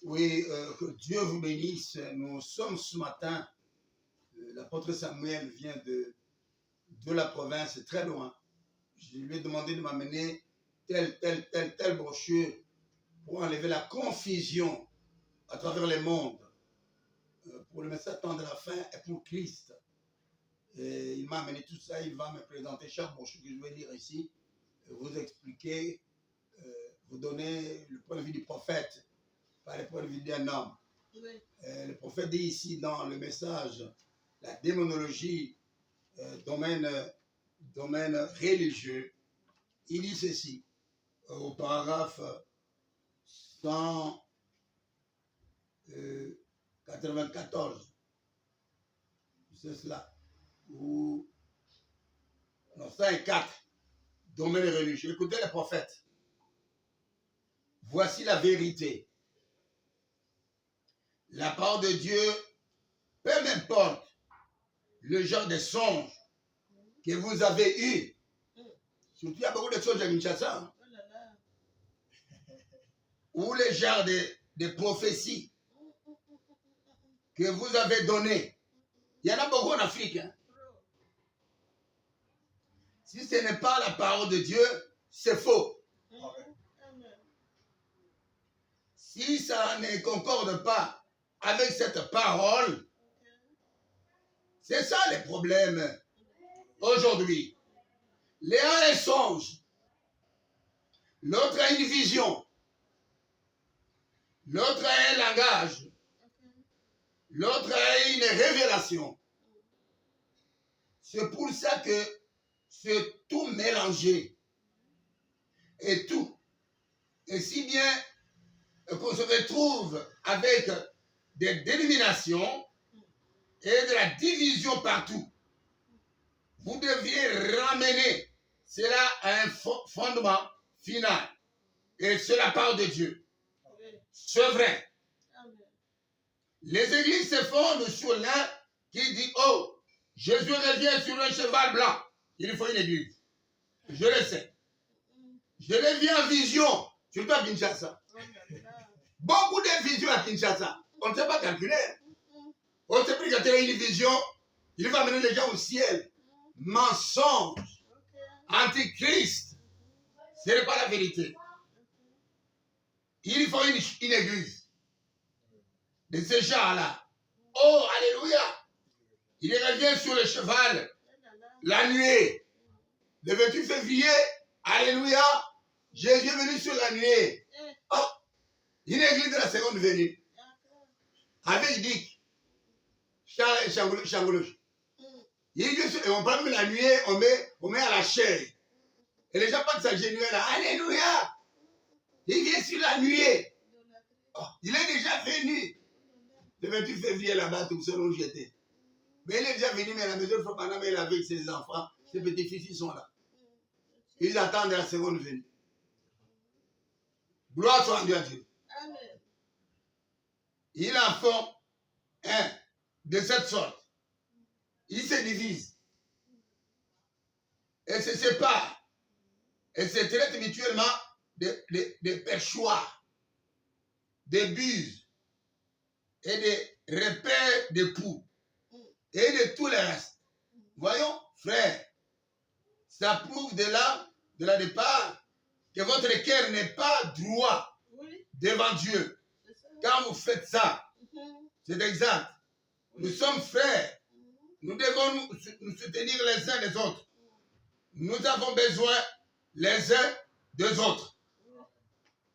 Oui, que Dieu vous bénisse. Nous sommes ce matin, l'apôtre Samuel vient de la province, très loin. Je lui ai demandé de m'amener telle brochure pour enlever la confusion à travers le monde, pour le message temps de la fin et pour Christ. Et il m'a amené tout ça, il va me présenter chaque brochure que je vais lire ici, vous expliquer, vous donner le point de vue du prophète, pas le point de vue d'un homme. Oui. Le prophète dit ici dans le message, la démonologie, domaine religieux, il dit ceci, au paragraphe 194, c'est cela, ou non, 104, domaine religieux. Écoutez le prophète. Voici la vérité. La parole de Dieu, peu importe le genre de songe que vous avez eu. Surtout, il y a beaucoup de songes à Kinshasa. Hein? Ou le genre de prophéties que vous avez données. Il y en a beaucoup en Afrique. Hein? Si ce n'est pas la parole de Dieu, c'est faux. Si ça ne concorde pas avec cette parole, c'est ça le problème aujourd'hui. L'un a un songe, l'autre a une vision, l'autre a un langage, l'autre a une révélation. C'est pour ça que c'est tout mélangé. Et tout. Et si bien qu'on se retrouve avec des dénominations et de la division partout, vous deviez ramener cela à un fondement final. Et c'est la parole de Dieu. C'est vrai. Les églises se fondent sur l'un qui dit, oh, Jésus revient sur un cheval blanc. Il faut une église. Je le sais. Je l'ai vu en vision, surtout à Kinshasa. Beaucoup de visions à Kinshasa. On ne sait pas calculer. On ne sait plus quand il y a une vision, il va amener les gens au ciel. Mensonge. Antichrist. Ce n'est pas la vérité. Il faut une église. De ce genre-là. Oh, alléluia. Il revient sur le cheval la nuée. Le 28 février, alléluia, Jésus est venu sur la nuée. Oh, une église de la seconde venue. Avec Dick, Changolouche. Il vient sur, et on prend la nuée, on met à la chair. Et les gens pensent que c'est là. Alléluia. Il vient sur la nuée. Oh, il est déjà venu. Le 28 février là-bas, tout seul où j'étais. Mais il est déjà venu, mais à la maison, il faut pas il est avec ses enfants. Ses petits-fils, ils sont là. Ils attendent la seconde venue. Gloire soit rendue à Dieu. Amen. Il en font un de cette sorte. Ils se divisent. Et se séparent. Et se traitent mutuellement de perchoirs, de buses, et de repères d'époux, et de tout le reste. Voyons, frère, ça prouve de la départ, que votre cœur n'est pas droit devant Dieu. Quand vous faites ça, c'est exact. Nous sommes frères. Nous devons nous soutenir les uns les autres. Nous avons besoin les uns des autres.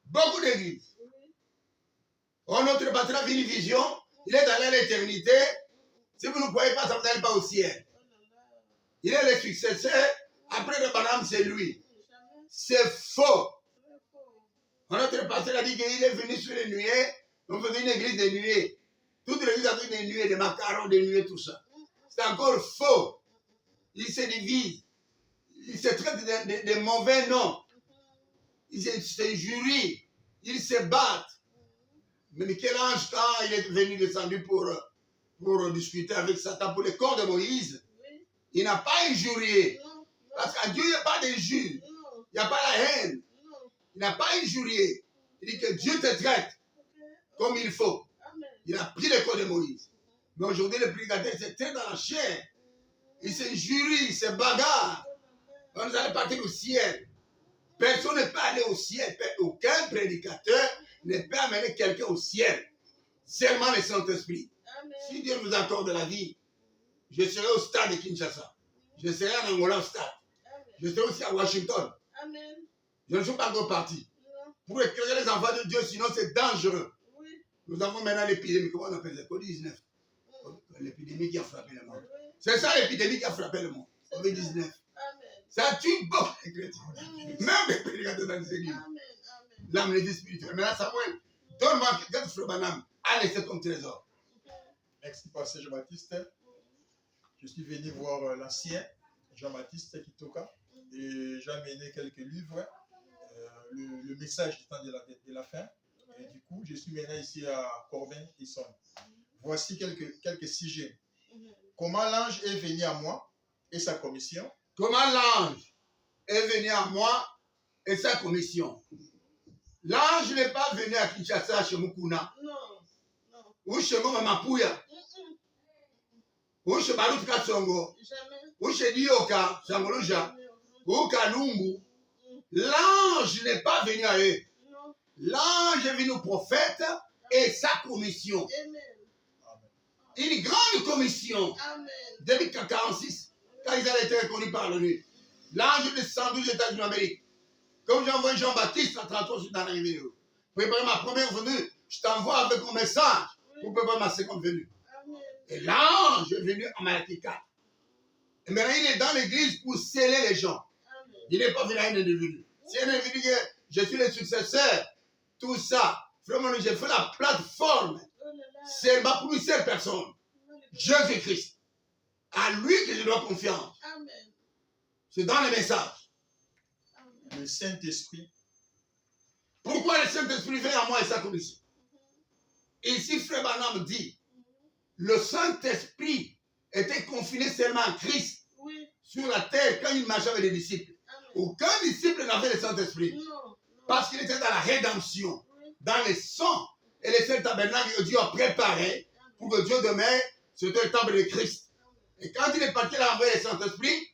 Beaucoup d'églises. Oh, notre patron a une vision. Il est dans l'éternité. Si vous ne croyez pas, ça vous n'allez pas au ciel. Il est le successeur. Après le bonhomme, c'est lui. C'est faux. Notre pasteur a dit qu'il est venu sur les nuées. On faisait une église de nuées. Toute l'église a fait des nuées, des macarons, des nuées, tout ça. C'est encore faux. Ils se divisent. Ils se traitent de mauvais noms. Ils se jurient. Ils se battent. Mais Michel-Ange, quand il est venu descendu pour discuter avec Satan pour le corps de Moïse, il n'a pas injurié. Parce qu'à Dieu, il n'y a pas d'injure. Il n'y a pas la haine. Il n'a pas injurié. Il dit que Dieu te traite comme il faut. Amen. Il a pris les codes de Moïse. Mais aujourd'hui, le prédicateur, c'est très dans la chair. Il se jurie, il se bagarre. On nous allait partir au ciel. Personne n'est pas allé au ciel. Aucun prédicateur ne peut amener quelqu'un au ciel. Seulement le Saint-Esprit. Amen. Si Dieu nous accorde la vie, je serai au stade de Kinshasa. Je serai en Angola au stade. Amen. Je serai aussi à Washington. Amen. Je ne suis pas encore parti. Non. Pour éclairer les enfants de Dieu, sinon c'est dangereux. Oui. Nous avons maintenant l'épidémie, comment on appelle ça? Covid-19. L'épidémie qui a frappé le monde. Oui. C'est ça l'épidémie qui a frappé le monde. Covid-19. Amen. Ça tue beaucoup les chrétiens. Même les prédicateurs dans les églises. Amen. Amen. L'amnésie spirituelle. Maintenant, Samuel, donne-moi quelqu'un de Frère Branham à laisser comme trésor. Merci, Pasteur Jean-Baptiste. Je suis venu voir l'ancien Jean-Baptiste Kitoka et j'ai amené quelques livres, le message du temps de la fin. Et du coup, je suis maintenant ici à Corbin-Essonne. Voici quelques sujets. Comment l'ange est venu à moi et sa commission? Comment l'ange est venu à moi et sa commission. L'ange n'est pas venu à Kinshasa chez Mukuna. Non. Non. Ou chez Mamapuya. Ou chez Baruch Katsongo. Jamais. Ou chez Dioka, Sangoloja. Ou Kalumbu. L'ange n'est pas venu à eux. Non. L'ange est venu au prophète et sa commission. Amen. Une grande commission. Amen. Depuis 1946, quand ils avaient été reconnus par l'ONU. L'ange est descendu des États-Unis d'Amérique. Comme j'ai envoyé Jean-Baptiste à 33 sur dans la vidéo. Pour préparer ma première venue, je t'envoie avec mon message pour préparer ma seconde venue. Amen. Et l'ange est venu en Malachie 4. Et maintenant, il est dans l'église pour sceller les gens. Amen. Il n'est pas venu à un individu. Si un individu dit que je suis le successeur, tout ça, vraiment, j'ai fait la plateforme. Oh là là. C'est pour une seule personne, Jésus-Christ. À lui que je dois confiance. Amen. C'est dans le message. Amen. Le Saint-Esprit. Pourquoi le Saint-Esprit vient à moi et sa commission? Ici, Frère Branham dit, le Saint-Esprit était confiné seulement à Christ Oui. sur la terre quand il marchait avec les disciples. Amen. Aucun disciple n'avait le Saint-Esprit. Non. Non. Parce qu'il était dans la rédemption, Oui. dans les sangs et les sept tabernacles que Dieu a préparés pour que Dieu demeure, c'était le temple de Christ. Et quand il est parti à envoyer le Saint-Esprit,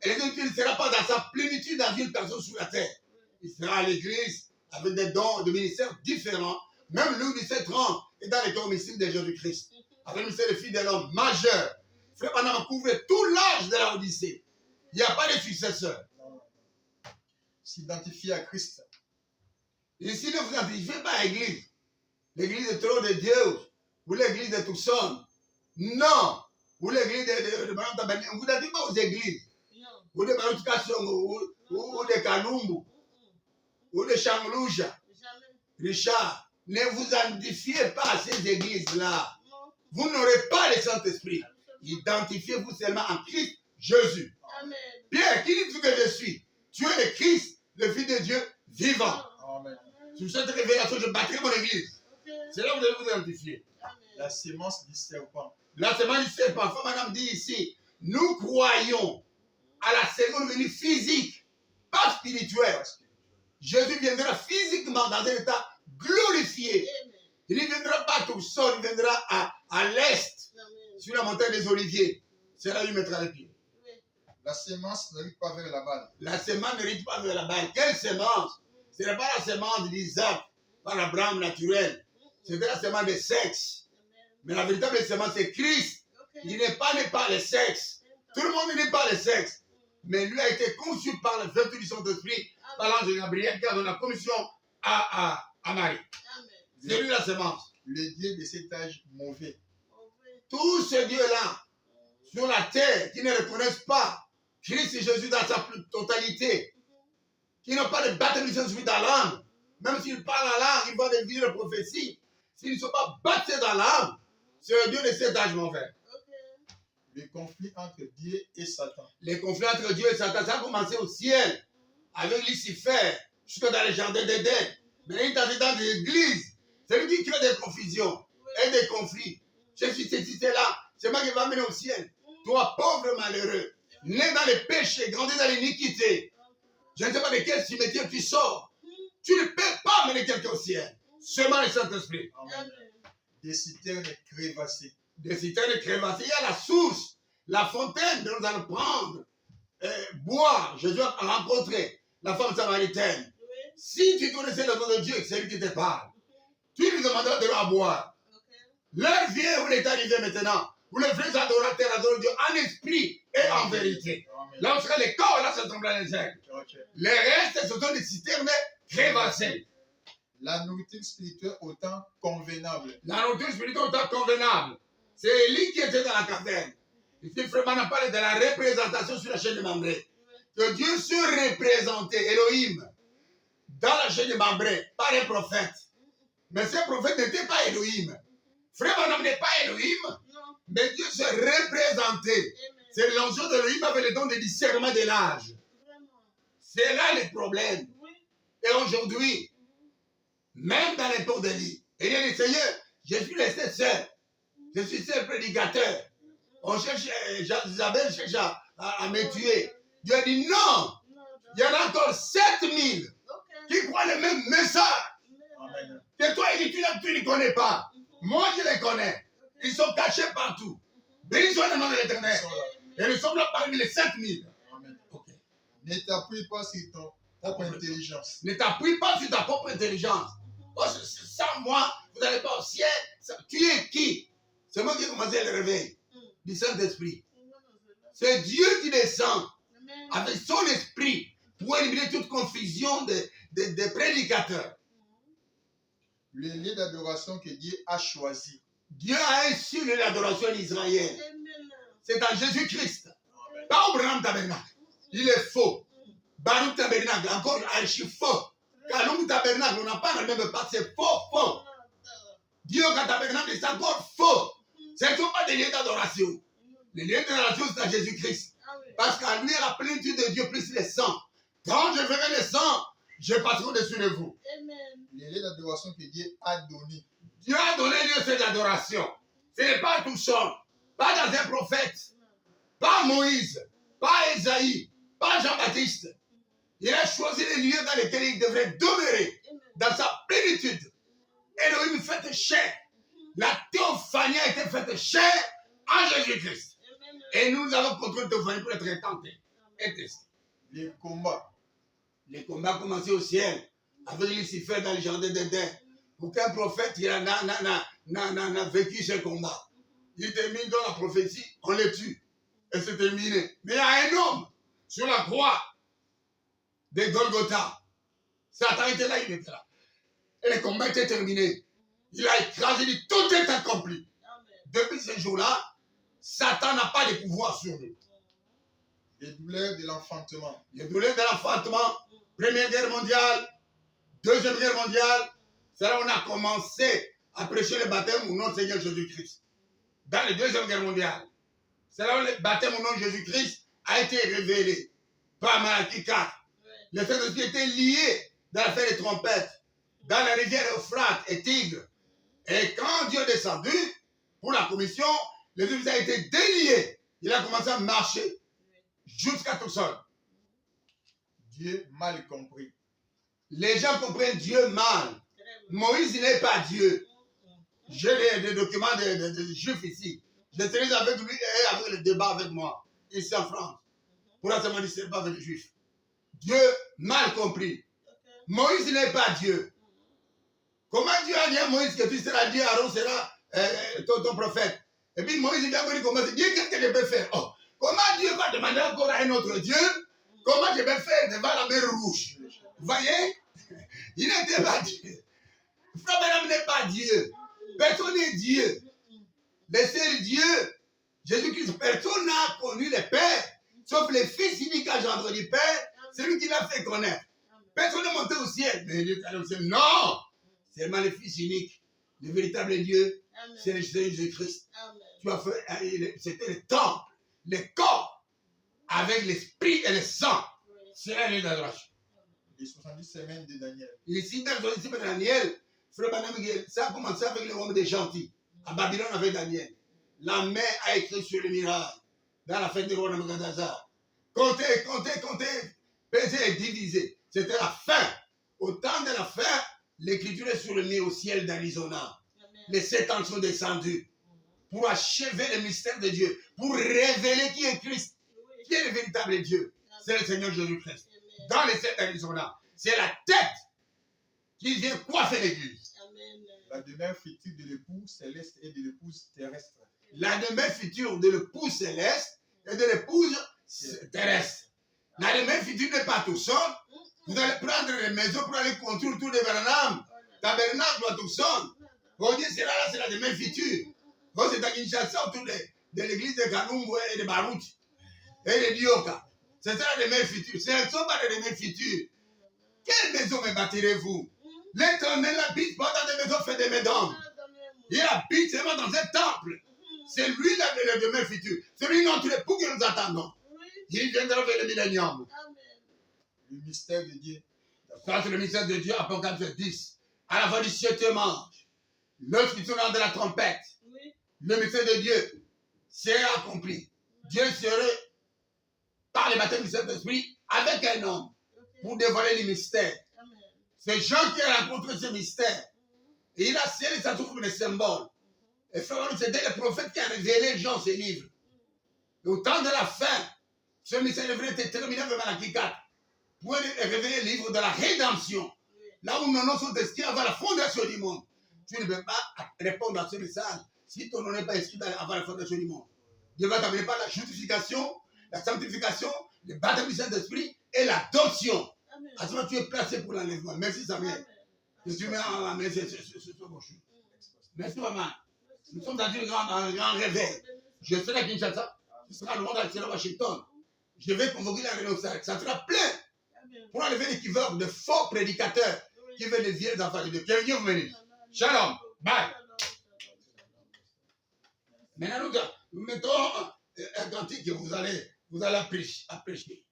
il ne sera pas dans sa plénitude dans une personne sur la terre. Il sera à l'église avec des dons de ministères différents. Même Louis XVII est dans les corps mystiques de Jésus-Christ. Avec le ministère de fils de l'homme majeur. Frère Branham couvre tout l'âge de la Odyssée. Il n'y a pas de successeur. S'identifier à Christ. Ici, ne vous identifiez pas à l'église. L'église de trône de Dieu. Ou l'église de Tucson. Non. Ou l'église de Madame Tabani. On ne vous identifie pas aux églises. Non. Ou de Baruch Kasongo. Ou de Kalumbu. Ou de Shamlouja. Jamais. Richard. Ne vous identifiez pas à ces églises-là. Non. Vous n'aurez pas le Saint-Esprit. Identifiez-vous seulement en Christ Jésus. Amen. Pierre, qui dit que je suis? Tu es le Christ, le Fils de Dieu vivant. Amen. Sur cette révélation, je bâtirai mon église. Ok. C'est là que vous devez vous identifier. Amen. La sémence du serpent. La semaine du serpent, parfois madame dit ici, nous croyons à la seconde venue physique, pas spirituelle. Jésus viendra physiquement dans un état glorifié. Amen. Il ne viendra pas tout seul, il viendra à l'est, Amen. sur la montagne des Oliviers. C'est là où il mettra les pieds. Oui. La sémence ne rit pas vers la balle. La semence ne rite pas vers la balle. Quelle semence? Ce n'est pas la semence d'Isaac, par Abraham naturel. C'était la semence de sexe. Amen. Mais la véritable semence, c'est Christ. Ok. Il n'est pas né par le sexe. Tout le monde n'est pas le sexe. Mais lui a été conçu par le vertu du Saint-Esprit, par l'ange Gabriel qui a donné la commission à Marie. Amen. C'est lui la semence. Le Dieu de cet âge mauvais. Mauvais. Tous ces dieux-là, sur la terre, qui ne reconnaissent pas Christ et Jésus dans sa totalité, qui n'ont pas de baptême du Saint-Esprit dans l'âme, même s'ils parlent la langue, ils vont devenir une prophétie. S'ils ne sont pas baptisés dans l'âme, c'est le Dieu de cet âge mauvais. Ok. Le conflit entre Dieu et Satan. Les conflits entre Dieu et Satan, ça a commencé au ciel, avec Lucifer, jusque dans les jardins d'Éden. Mais il est dans l'église. C'est lui qui crée des confusions et des conflits. Je suis ceci, c'est là. C'est moi qui va mener au ciel. Toi, pauvre malheureux, né dans les péchés, grandi dans l'iniquité. Je ne sais pas de quel cimetière tu sors. Tu ne peux pas mener quelqu'un au ciel. Seulement le Saint-Esprit. Amen. Des citernes crévassées. Des citernes crévassées. Il y a la source, la fontaine dont nous allons prendre, boire. Jésus a rencontré la femme samaritaine. Si tu connaissais le nom de Dieu et que c'est lui qui te parle, tu lui demanderas de l'eau à boire. L'heure vient où il est arrivé maintenant, où les vrais adorateurs adorent Dieu en esprit et en vérité. Amen. Là, on sera les corps, là, ça semble les aigles. Ok. Les restes, ce sont des citernes crévassées. La nourriture spirituelle autant convenable. La nourriture spirituelle est convenable. C'est Élie qui était dans la caverne. Ici, Frère n'a parlé de la représentation sur la chaîne de Mambré. Que Dieu se représentait, Elohim, dans la chaîne de Mambré, par un prophète. Mais ce prophète n'était pas Elohim. Frère Madame n'est pas Elohim, mais Dieu se représentait. C'est l'onction d'Elohim avec le don de discernement de l'âge. C'est là le problème. Et aujourd'hui, même dans l'époque d'Élie, il dit, Seigneur, je suis resté seul. Je suis seul prédicateur. On cherche, Isabelle cherche à me tuer. Dieu a dit non. Il y en a encore 7000 qui croient le même message. Amen. Que toi, tu ne les connais pas. Moi, je les connais. Ils sont cachés partout. Béni soit le nom de l'Éternel. Et nous sommes là parmi les 7000. Amen. Okay. Ne t'appuie pas sur ton propre intelligence. Ne t'appuie pas sur ta propre intelligence. Oh, sans moi, vous n'allez pas au ciel. Tu es qui? C'est moi qui ai commencé le réveil du Saint-Esprit. C'est Dieu qui descend avec son esprit pour éliminer toute confusion des prédicateurs. Le lieu d'adoration que Dieu a choisi. Dieu a un seul lieu d'adoration en Israël. C'est en Jésus-Christ. Pas au Branham Tabernacle. Il est faux. Baruch Tabernacle, encore archi faux. Kalum Tabernacle, on n'a pas le même pas, c'est faux. Dieu Tabernacle, c'est encore faux. Ce ne sont pas des lieux d'adoration. Les lieux d'adoration, c'est à Jésus-Christ. Parce qu'à lui, la plénitude de Dieu plus le sang. Quand je verrai le sang, je passerai au-dessus de vous. Le lieu d'adoration que Dieu a donné. Dieu a donné lieu à cette adoration. Ce n'est pas tout seul. Pas dans un prophète. Pas Moïse. Pas Esaïe. Pas Jean-Baptiste. Il a choisi les lieux dans lesquels il devrait demeurer. Dans sa plénitude. Elohim fait chair. La théophanie a été faite chair en Jésus-Christ. Et nous avons contrôlé la théophanie pour être tentés et testés. Les combats. Les combats commencé au ciel avec Lucifer dans le jardin d'Éden. Aucun prophète n'a vécu ce combat. Il termine dans la prophétie, on les tue. Et c'est terminé. Mais il y a un homme sur la croix de Golgotha. Satan était là, il était là. Et le combat était terminé. Il a écrasé, il dit, tout est accompli. Depuis ce jour-là, Satan n'a pas de pouvoir sur nous. Les douleurs de l'enfantement. Les douleurs de l'enfantement, Première Guerre mondiale, Deuxième Guerre mondiale, c'est là où on a commencé à prêcher le baptême au nom de Seigneur Jésus-Christ. Dans la Deuxième Guerre mondiale, c'est là où le baptême au nom de Jésus-Christ a été révélé par Malachie 4. Le Saint-Esprit était lié dans l'affaire des trompettes, dans la rivière Euphrate et Tigre. Et quand Dieu est descendu pour la commission, le Dieu a été délié. Il a commencé à marcher jusqu'à tout seul. Dieu mal compris. Les gens comprennent Dieu mal. Moïse n'est pas Dieu. J'ai des documents de juifs ici. Je serai avec lui et avec le débat avec moi, ici en France. Pour la semaine, ce n'est pas avec les juifs. Dieu mal compris. Moïse n'est pas Dieu. Comment Dieu a dit à Moïse que tu seras Dieu, Aaron sera ton prophète. Et puis Moïse vient me dire comment Dieu, qu'est-ce que je peux faire? Oh, comment Dieu va demander encore à un autre Dieu? Comment je vais faire devant la mer rouge? Vous voyez? Il n'était pas Dieu. Frère Branham n'est pas Dieu. Personne n'est Dieu. Le seul Dieu, Jésus-Christ, personne n'a connu le Père, sauf le Fils unique engendre du Père, c'est lui qui l'a fait connaître. Personne n'est monté au ciel. Mais Dieu a dit, non, c'est seulement le Fils unique, le véritable Dieu, c'est le Seigneur Jésus-Christ. Tu as fait, c'était le temple, le corps, avec l'esprit et le sang. C'est un lieu d'adoration. Les 70 semaines de Daniel. Ici, dans les 70 semaines de Daniel, Frère Branham, ça a commencé avec les hommes des gentils. À Babylone, avec Daniel. La main a écrit sur le miracle. Dans la fête du roi Nabucodonosor. Comptez. Pesez et divisez. C'était la fin. Au temps de la fin, L'écriture est surlignée au ciel d'Arizona. Les 7 ans sont descendus pour achever le mystère de Dieu, pour révéler qui est Christ, qui est le véritable Dieu. C'est le Seigneur Jésus-Christ. Dans les 7 d'Arizona, c'est la tête qui vient coiffer l'église. La demeure future de l'époux céleste et de l'épouse terrestre. La demeure future de l'épouse céleste et de l'épouse terrestre. La demeure future n'est pas tout seul. Vous allez prendre les maisons pour aller construire tout le Branham. Tabernacle doit tout seul. On dit, c'est là, c'est la demeure future. Quand c'est à Kinshasa, autour de l'église de Kanumbu et de Barout et de Dioka. C'est ça la demeure future. Ce ne sont pas les demeures futures. Quelle maison me bâtirez-vous? L'Éternel habite pas dans des maisons faites de mesdames. Il habite seulement dans un temple. C'est lui la demeure future. C'est lui notre époux que nous attendons. Il viendra vers le millénium. Le mystère de Dieu. Ça, c'est le mystère de Dieu, Apocalypse 10. À la fin du 7e ange, lorsqu'ils sont dans la trompette, le mystère de Dieu sera accompli. Dieu serait, par le baptême du Saint-Esprit, avec un homme, pour dévoiler les mystères. C'est Jean qui a rencontré ce mystère. Et il a scellé ça comme des symboles. Et c'était le prophète qui a révélé Jean ses livres. Et au temps de la fin, ce mystère devrait être terminé avec Malachie 4. Pour révéler le livre de la rédemption. Là où nos noms sont inscrits avant la fondation du monde. Tu ne peux pas répondre à ce message si ton nom n'est pas inscrit avant la fondation du monde. Dieu va t'amener par la justification, la sanctification, le baptême du Saint-Esprit et l'adoption. À ce moment, tu es placé pour l'enlèvement. Merci Samuel. Je suis mis en la main, c'est bon. Merci maman. Nous sommes dans un grand réveil. Je serai à Kinshasa. Je serai à Londres, je serai à Washington. Je vais convoquer la réunion. Ça sera plein. Pour enlever l'équivoque de faux prédicateurs qui veulent les vieilles enfants de Dieu. Que Dieu vous bénisse. Shalom. Bye. Maintenant, nous mettons un cantique que vous allez apprécier.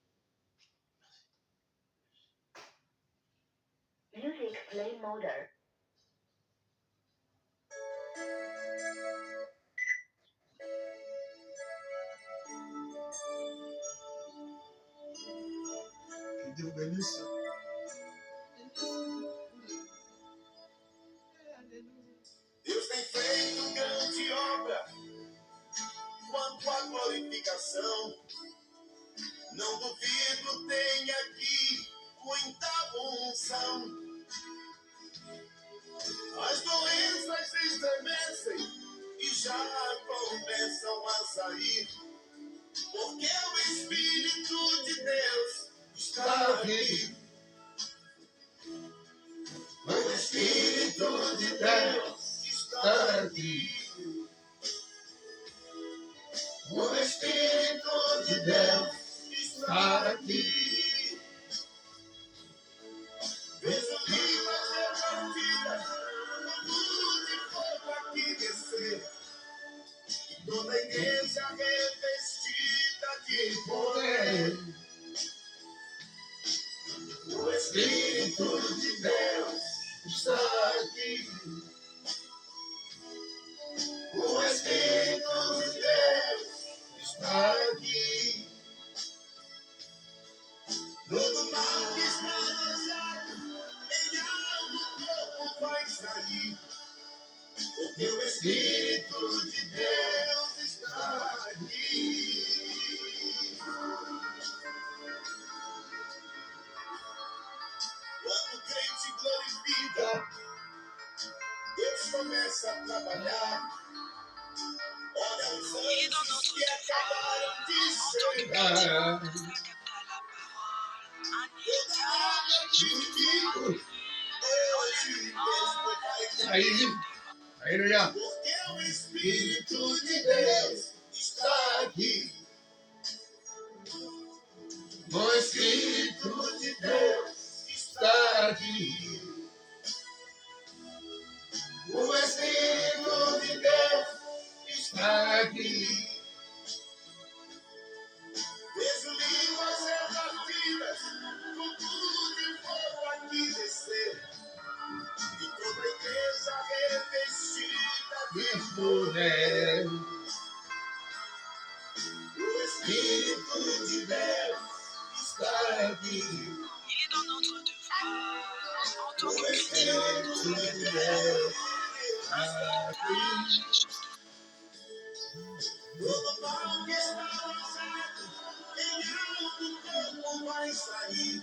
Music play mode. Que Dieu vous bénisse. Deus tem feito grande obra, quanto à glorificação. Não duvido, tem aqui muita unção. As doenças estremecem e já começam a sair, porque o Espírito de Deus está aqui. O Espírito de Deus está aqui. O Espírito de Deus está aqui. Vejo livros repartidas, luz de fogo aqui descer. Toda a igreja revestida de poder. O Espírito de Deus está aqui. O Espírito de Deus está aqui. Todo mal que está lançado em algo novo vai sair, porque o Espírito de Deus está aqui. Quando o crente glorifica, Deus começa a trabalhar. Olha os anjos que acabaram de chegar. Toda água de rico, hoje mesmo vai cair. Aleluia. Porque o Espírito de Deus está aqui. O Espírito de Deus está aqui. O Espírito de Deus Está aqui. Vejo línguas repartidas, com tudo de fogo aqui descer. E toda a igreja revestida de Poder. O Espírito de Deus está aqui. Il est dans notre devoir, en tant que Espírito de Deus aqui. Todo mal que está lançado em alto campo vai sair.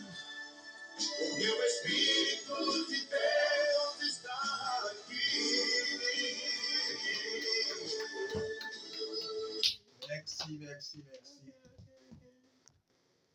O meu Espírito de Deus está aqui. Merci, merci, merci.